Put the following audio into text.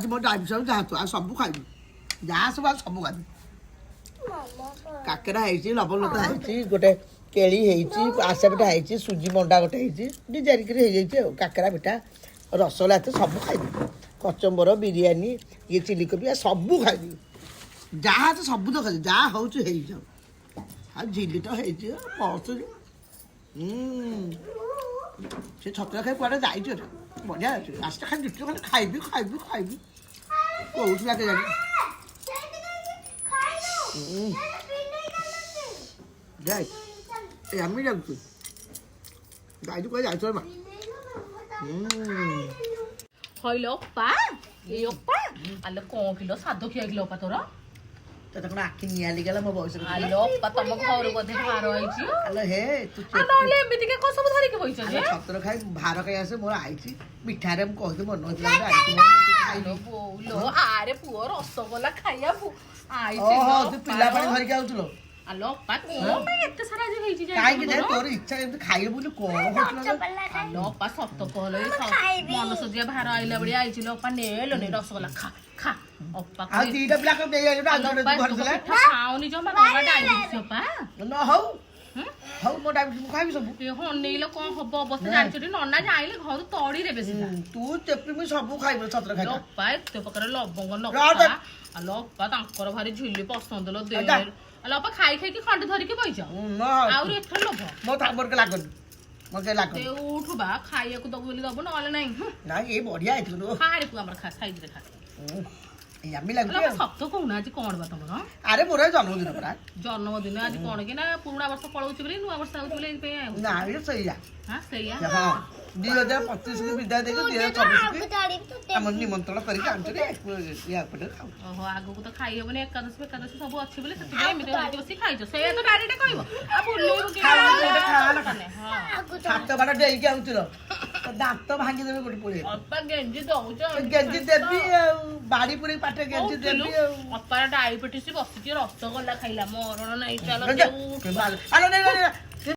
ଆଜି ମୋ ଡାଇବେଟିସ୍ ଯାହା ତୁ ଆଉ ସବୁ ଖାଇବି ଯାହା ସବୁ ଆଉ ସବୁ ଖାଇବି କାକେରା ହେଇଛି ଲବଣଲତା ହେଇଛି ଗୋଟେ କେଳି ହେଇଛି ଆଶା ପିଠା ହେଇଛି ସୁଜି ମଣ୍ଡା ଗୋଟେ ହେଇଛି ଡିଜାଇନ୍ କରି ହେଇଯାଇଛି ଆଉ କାକେରା ପିଠା ରସଗୋଲା ଏତେ ସବୁ ଖାଇବି କଚମ୍ବର ବିରିୟାନୀ ଇଏ ଚିଲି କୋବି ସବୁ ଖାଇବି ଯାହା ତ ସବୁ ତ ଖାଇବି ଯାହା ହେଉଛି ହେଇଯାଉ ଆଉ ଝିଲି ତ ହେଇଛି ପଶୁଛି ସେ ଛତୁଆ ଖାଇ କୁଆଡ଼େ ଯାଇଛି ବଢ଼ିଆ ଅଛି ଆସିଲେ ଖାଲି ଜୁଟି ଖାଲି ଖାଇବି ଖାଇବି ଖାଇବି କହୁଥିଲା କେଜାଣି ଯାଇ ଆମେ ଯାଉଛୁ ଯାଇଛୁ କୁଆଡ଼େ ଯାଇଛୁ ମା ହଇଲ ଅପା ଏଇ ଅପା ଆଲୋ କଣ କିଲୋ ସାଧ ଖିଆ କିଲୋ ଅପା ତୋର ତୋତେ କ'ଣ ଆଖି ନିଆଁ ଲାଗିଗଲା ମୋ ବୟସରେ ଆଲୋ ଅପା ତମ ଘରୁ ବୋଧେ ଭାର ହେଇଛି ଆଲୋ ହେ ତୁ ନହେଲେ ଏମିତିକା କଣ ସବୁ ଧରିକି ବଇଛ ଯେ ଛତ୍ର ଖାଇ ଭାର ଖାଇ ଆସେ ମୋର ଆଇଛି ମିଠାରେ ମୁଁ କହିଲି ମନ ହଉଥିଲା ଆଲୋ ବୋଉଲୋ ଆରେ ପୁଅ ରସଗୋଲା ଖାଇବାକୁ ଓହୋ ତୁ ପିଲା ପାଣି ଧରିକି ଆଉଥିଲ ଆଲୋ ଅପା କଣ ପାଇଁ ଏତେ ସାରା ଆଜି ହେଇଛି କାହିଁକି ଯେ ତୋର ଇଚ୍ଛା ଏମିତି ଖାଇବ ବୋଲି କଣ ହଉଥିଲା ଆଲୋ ଅପା ସତ କହିଲ ମନସଜିଆ ଭାର ଆଇଲା ଭଳିଆ ଆଇଛି ଲୋ ଅପା ନେଲୋନି ରସଗୋଲା ଖା ଖା ଅପା ଆଉ ଦିଟା ପିଲା କଣ ଦେଇ ଧରିଥିଲା ଖାଉନି ଜମା କଣ ଡାଇବେଟିସ୍ ଅପା ନ ହଉ ହଉ ମୋ ଡାଇବେଟିସ୍ ମୁଁ ଖାଇବି ସବୁ ହନେଇଲ କଣ ହବ ଅବସ୍ଥା ଜାଣିଛୁ ନନା ଯାଇଲେ ଘରୁ ତଳି ଦେବେ ସିଧା ତୁ ଚେପି ମୁଁ ସବୁ ଖାଇବ ଛତ୍ର ଖାଇ ଅପା ଏତେ ପ୍ରକାର ଲବଙ୍ଗ ନଖା ଆଲୋ ଅପା ତାଙ୍କର ଭାରି ଝିଲି ପସନ୍ଦ ଲୋ ଦେ ଆଲୋ ଅପା ଖାଇ ଖାଇକି ଖଣ୍ଡେ ଧରିକି ବଇଛ ଆହୁରି ଏଥର ଲୋଭ ମୋ ମୋର ଲାଗୁନି ମୋତେ ଲାଗୁନି ଉଠୁ ବା ଖାଇବାକୁ ଦବୁ ବୋଲି ଦବୁ ନହେଲେ ନାହିଁ ନାଇଁ ଏଇ ବଢିଆ ହେଇଥିବ ଖାରେ ତୁ ଆମର ଖା ସାଇଜରେ ଖା ଆମେ ଲାଗୁଛି ସତ କହୁନା ଆଜି କଣ ବା ତମର ଆରେ ମୋର ଜନ୍ମଦିନ ପରା ଜନ୍ମଦିନ ଆଜି କଣ କି ନା ପୁରୁଣା ବର୍ଷ ପଳଉଛି ବୋଲି ନୂଆ ବର୍ଷ ଆଉଛି ବୋଲି ଏଇଥିପାଇଁ ନା ସେଇଆ ସେଇଆ ହଁ 2025 ବିଦାୟ ଦେଇକି 2026 ଆମର ନିମନ୍ତ୍ରଣ କରିକି ଆଣିଛନ୍ତି ଓହୋ ଆଗକୁ ତ ଖାଇ ହବନି ଏକାଦଶୀ ସବୁ ଅଛି ବୋଲି ସେଥିପାଇଁ ଏମିତି ଧରିକି ବସି ଖାଇଛ ସେଇଆ ତ ଡାଇରେକ୍ଟ କହିବ ଆଉ ବୁଲେଇବୁ କି ହାତ ବାଟ ଡେଇକି ଆଉଥିଲ ଦାନ୍ତ ଭାଙ୍ଗିଦେବେ ଗୋଟେ ପଳେଇ ଅପା ଗେଞ୍ଜି ଦଉଛ ଗେଞ୍ଜି ଦେବି ଆଉ ବାଡି ପୁରୀ ପାଟେ ଗେଞ୍ଜି ଦେବି ଆଉ ଅପାର ଡାଇବେଟିସ୍ ବସିକି ରସଗୋଲା ଖାଇଲା ମରଣ ନାଇଁ ଚାଲ